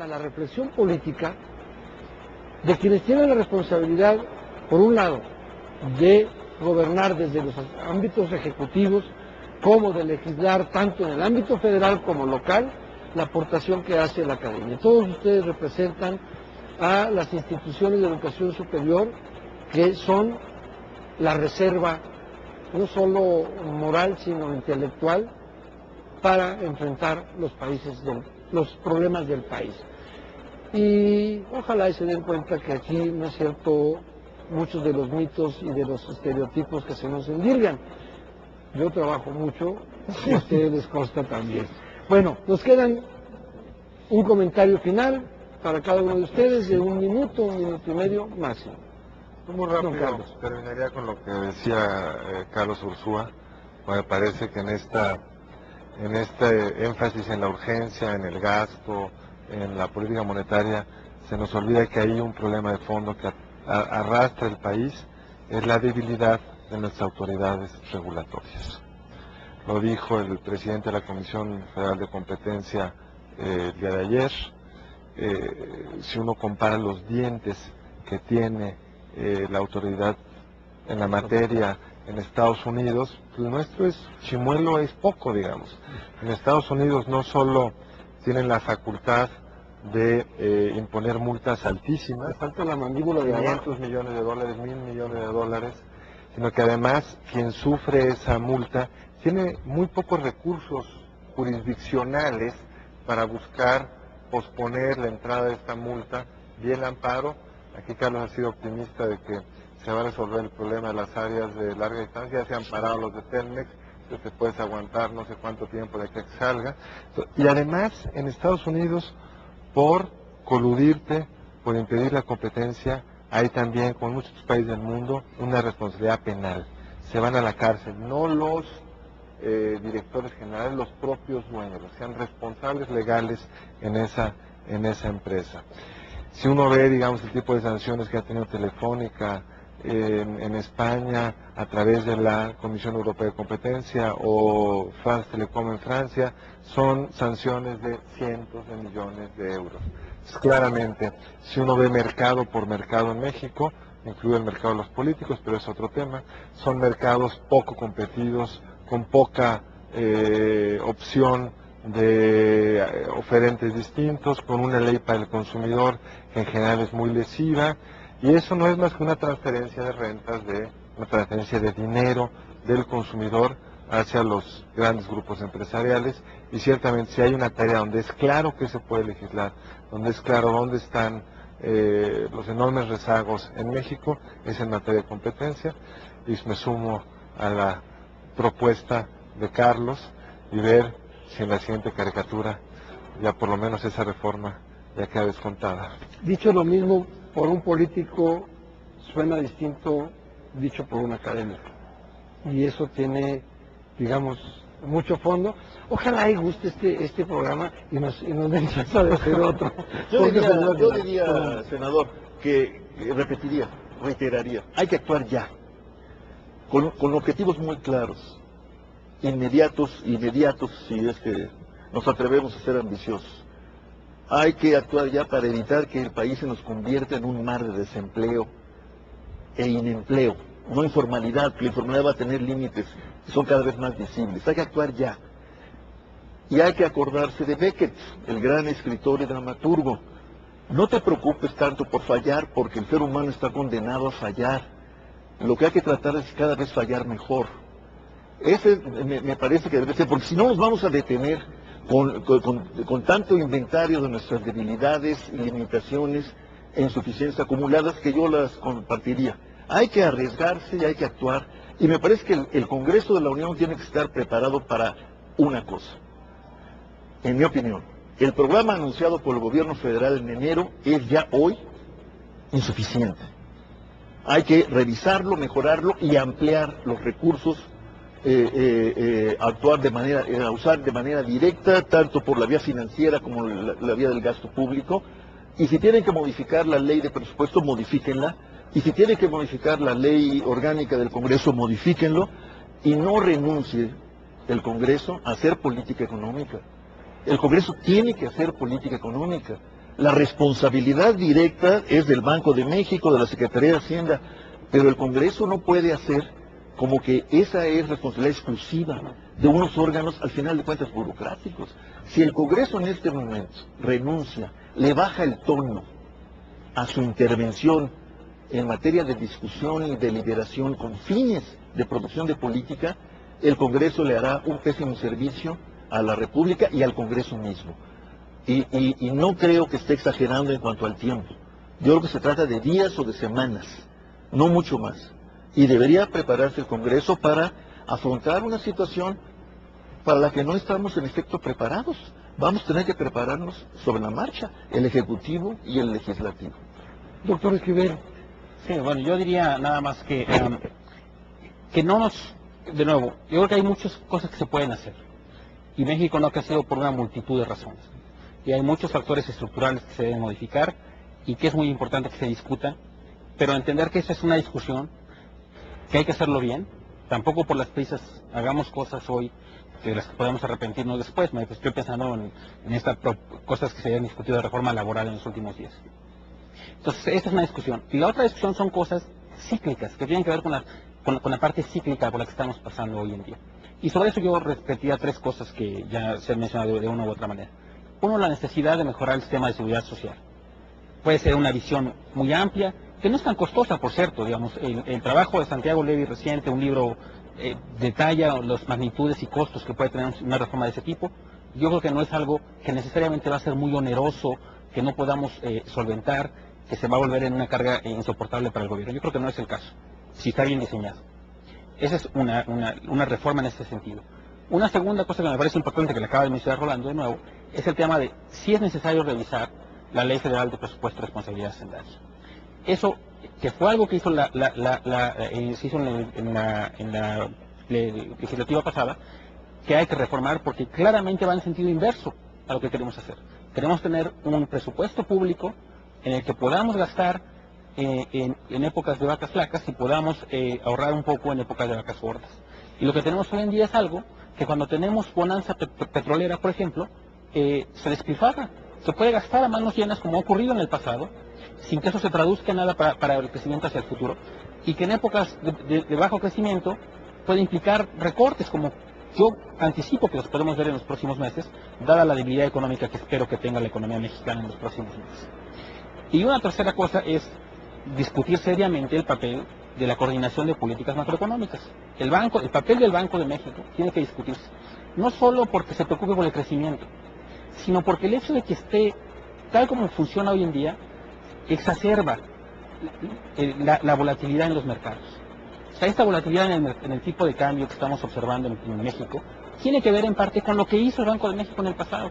a la reflexión política de quienes tienen la responsabilidad, por un lado, de gobernar desde los ámbitos ejecutivos, como de legislar tanto en el ámbito federal como local, la aportación que hace la academia. Todos ustedes representan a las instituciones de educación superior, que son la reserva, no solo moral, sino intelectual, para enfrentar los problemas del país. Y ojalá y se den cuenta que aquí no es cierto muchos de los mitos y de los estereotipos que se nos endilgan. Yo trabajo mucho, y a ustedes les consta también. Bueno, nos quedan un comentario final para cada uno de ustedes de 1 minuto, 1 minuto y medio máximo. Muy rápido, terminaría con lo que decía Carlos Ursúa. Me parece que en este énfasis en la urgencia, en el gasto, en la política monetaria, se nos olvida que hay un problema de fondo que arrastra el país, es la debilidad de nuestras autoridades regulatorias. Lo dijo el presidente de la Comisión Federal de Competencia el día de ayer. Si uno compara los dientes que tiene la autoridad en la materia en Estados Unidos, el nuestro es chimuelo, es poco, digamos. En Estados Unidos no solo tienen la facultad de imponer multas altísimas, falta la mandíbula de 500 millones de dólares, 1.000 millones de dólares, sino que además quien sufre esa multa tiene muy pocos recursos jurisdiccionales para buscar posponer la entrada de esta multa vía el amparo. Aquí Carlos ha sido optimista de que se va a resolver el problema de las áreas de larga distancia. Ya se han parado los de Telmex, entonces te puedes aguantar no sé cuánto tiempo de que salga. Y además en Estados Unidos, por coludirte, por impedir la competencia, hay también, como en muchos países del mundo, una responsabilidad penal. Se van a la cárcel, no los directores generales, los propios dueños, sean responsables legales en esa empresa. Si uno ve, digamos, el tipo de sanciones que ha tenido Telefónica en España a través de la Comisión Europea de Competencia o France Telecom en Francia, son sanciones de cientos de millones de euros. Pues, claramente, si uno ve mercado por mercado en México, incluye el mercado de los políticos, pero es otro tema, son mercados poco competidos, con poca opción de oferentes distintos, con una ley para el consumidor que en general es muy lesiva, y eso no es más que una transferencia de rentas, una transferencia de dinero del consumidor hacia los grandes grupos empresariales. Y ciertamente si hay una tarea donde es claro que se puede legislar, donde es claro dónde están los enormes rezagos en México, es en materia de competencia, y me sumo a la propuesta de Carlos y ver si en la siguiente caricatura ya por lo menos esa reforma ya queda descontada. Dicho lo mismo por un político, suena distinto dicho por un académico. Y eso tiene, digamos, mucho fondo. Ojalá y guste este programa y nos den chance de hacer otro. Yo diría, senador, que reiteraría, hay que actuar ya, con objetivos muy claros, inmediatos, si es que nos atrevemos a ser ambiciosos. Hay que actuar ya para evitar que el país se nos convierta en un mar de desempleo e inempleo, no informalidad, que la informalidad va a tener límites que son cada vez más visibles. Hay que actuar ya. Y hay que acordarse de Beckett, el gran escritor y dramaturgo. No te preocupes tanto por fallar, porque el ser humano está condenado a fallar. Lo que hay que tratar es cada vez fallar mejor. Ese me parece que debe ser, porque si no nos vamos a detener con tanto inventario de nuestras debilidades, limitaciones e insuficiencias acumuladas, que yo las compartiría. Hay que arriesgarse y hay que actuar, y me parece que el Congreso de la Unión tiene que estar preparado para una cosa. En mi opinión, el programa anunciado por el gobierno federal en enero es ya hoy insuficiente. Hay que revisarlo, mejorarlo y ampliar los recursos, usar de manera directa, tanto por la vía financiera como la vía del gasto público. Y si tienen que modificar la ley de presupuesto, modifíquenla. Y si tienen que modificar la ley orgánica del Congreso, modifíquenlo. Y no renuncie el Congreso a hacer política económica. El Congreso tiene que hacer política económica. La responsabilidad directa es del Banco de México, de la Secretaría de Hacienda, pero el Congreso no puede hacer como que esa es responsabilidad exclusiva de unos órganos, al final de cuentas, burocráticos. Si el Congreso en este momento renuncia, le baja el tono a su intervención en materia de discusión y deliberación con fines de producción de política, el Congreso le hará un pésimo servicio a la República y al Congreso mismo. Y no creo que esté exagerando en cuanto al tiempo. Yo creo que se trata de días o de semanas, no mucho más. Y debería prepararse el Congreso para afrontar una situación para la que no estamos en efecto preparados. Vamos a tener que prepararnos sobre la marcha, el Ejecutivo y el Legislativo. Doctor Esquivel. Sí, bueno, yo diría nada más que no nos, de nuevo, yo creo que hay muchas cosas que se pueden hacer. Y México no ha crecido por una multitud de razones. Y hay muchos factores estructurales que se deben modificar y que es muy importante que se discutan, pero entender que esa es una discusión, que hay que hacerlo bien, tampoco por las prisas hagamos cosas hoy de las que podemos arrepentirnos después. Estoy pensando en estas cosas que se hayan discutido de reforma laboral en los últimos días. Entonces, esta es una discusión. Y la otra discusión son cosas cíclicas, que tienen que ver con la parte cíclica por la que estamos pasando hoy en día. Y sobre eso yo repetiría tres cosas que ya se han mencionado de una u otra manera. Uno, la necesidad de mejorar el sistema de seguridad social. Puede ser una visión muy amplia, que no es tan costosa, por cierto. Digamos, el trabajo de Santiago Levy reciente, un libro detalla las magnitudes y costos que puede tener una reforma de ese tipo. Yo creo que no es algo que necesariamente va a ser muy oneroso, que no podamos solventar, que se va a volver en una carga insoportable para el gobierno. Yo creo que no es el caso, si está bien diseñado. Esa es una reforma en ese sentido. Una segunda cosa que me parece importante, que le acaba de mencionar Rolando de nuevo, es el tema de si es necesario revisar la Ley Federal de Presupuesto y Responsabilidad Hacendaria. Eso, que fue algo que hizo se hizo en la legislativa pasada, que hay que reformar porque claramente va en sentido inverso a lo que queremos hacer. Queremos tener un presupuesto público en el que podamos gastar en épocas de vacas flacas y podamos ahorrar un poco en épocas de vacas gordas. Y lo que tenemos hoy en día es algo que cuando tenemos bonanza petrolera, por ejemplo, se despilfarra. Se puede gastar a manos llenas como ha ocurrido en el pasado, sin que eso se traduzca en nada para el crecimiento hacia el futuro, y que en épocas de bajo crecimiento puede implicar recortes, como yo anticipo que los podemos ver en los próximos meses, dada la debilidad económica que espero que tenga la economía mexicana en los próximos meses. Y una tercera cosa es discutir seriamente el papel de la coordinación de políticas macroeconómicas. El papel del Banco de México tiene que discutirse, no solo porque se preocupe por el crecimiento, sino porque el hecho de que esté tal como funciona hoy en día exacerba la volatilidad en los mercados. O sea, esta volatilidad en el tipo de cambio que estamos observando en México tiene que ver en parte con lo que hizo el Banco de México en el pasado.